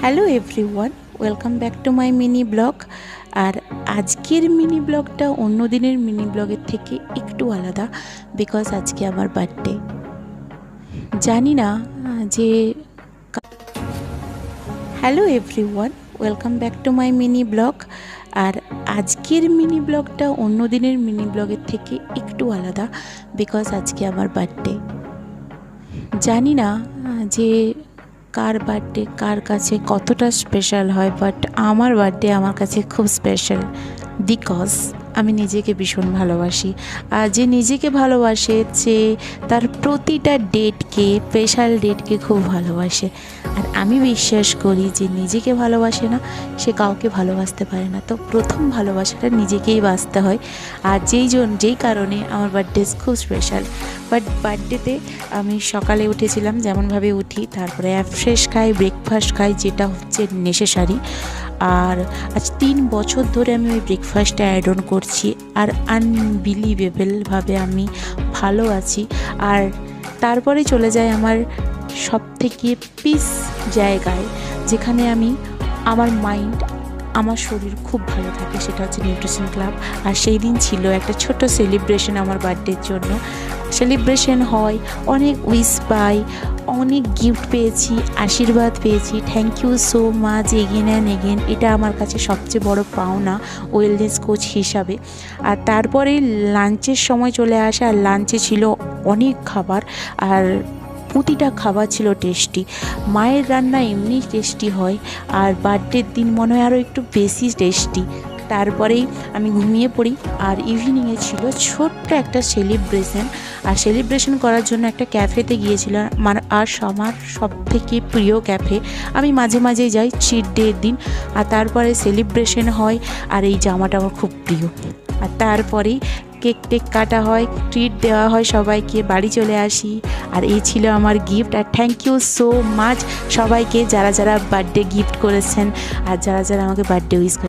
Hello everyone, welcome back to my mini blog. আর আজকের mini ব্লগটা অন্য দিনের মিনি ব্লগের থেকে একটু আলাদা, বিকজ আজকে আমার বার্থডে। জানি না যে hello everyone, welcome back to my mini blog. আর আজকের মিনি ব্লগটা অন্য দিনের মিনি ব্লগের থেকে একটু আলাদা, বিকজ আজকে আমার বার্থডে। জানি না যে কার বার্থডে কার কাছে কতটা স্পেশাল হয়, বাট আমার বার্থডে আমার কাছে খুব স্পেশাল, বিকজ আমি নিজেকে ভীষণ ভালোবাসি। আর যে নিজেকে ভালোবাসে, যে তার প্রতিটা ডেটকে, স্পেশাল ডেটকে খুব ভালোবাসে। আর আমি বিশ্বাস করি যে নিজেকে ভালোবাসে না, সে কাউকে ভালোবাসতে পারে না। তো প্রথম ভালোবাসাটা নিজেকেই বাসতে হয়। আর যেই কারণে আমার বার্থডে খুব স্পেশাল। বাট বার্থডেতে আমি সকালে উঠেছিলাম, যেমনভাবে উঠি, তারপরে ফ্রেশ খাই, ব্রেকফাস্ট খাই, যেটা হচ্ছে নেসেসারি। আর আজ 3 বছর ধরে আমি ওই ব্রেকফাস্টটা অ্যাড অন করছি, আর আনবিলিভেবলভাবে আমি ভালো আছি। আর তারপরে চলে যায় আমার সবথেকে পিস জায়গায়, যেখানে আমি আমার মাইন্ড, আমার শরীর খুব ভালো থাকে, সেটা হচ্ছে নিউট্রিশন ক্লাব। আর সেই দিন ছিল একটা ছোট সেলিব্রেশন আমার বার্থডের জন্য। সেলিব্রেশন হয়, অনেক উইশ পাই, অনেক গিফট পেয়েছি, আশীর্বাদ পেয়েছি। Thank you so much again and again. এটা আমার কাছে সবচেয়ে বড় পাওনা ওয়েলনেস কোচ হিসাবে। আর তারপরে লাঞ্চের সময় চলে আসে, আর লাঞ্চে ছিল অনেক খাবার, আর প্রতিটা খাবার ছিল টেস্টি। মায়ের রান্না এমনি টেস্টি হয়, আর বার্থডের দিন মনে হয় আরও একটু বেশি টেস্টি। তারপরেই আমি ঘুমিয়ে পড়ি। আর ইভিনিংয়ে ছিল ছোট্ট একটা সেলিব্রেশন। আর সেলিব্রেশন করার জন্য একটা ক্যাফেতে গিয়েছিলাম, আমার সবথেকে প্রিয় ক্যাফে। আমি মাঝে মাঝেই যাই চিট ডের দিন। আর তারপরে সেলিব্রেশন হয়, আর এই জামাটা আমার খুব প্রিয়। আর তারপরেই কেক কাটা হয়, ট্রিট দেওয়া হয় সবাইকে, বাড়ি চলে আসি। আর এই ছিল আমার গিফট। আর থ্যাংক ইউ সো মাচ সবাইকে, যারা যারা বার্থডে গিফট করেছেন, আর যারা যারা আমাকে বার্থডে উইশ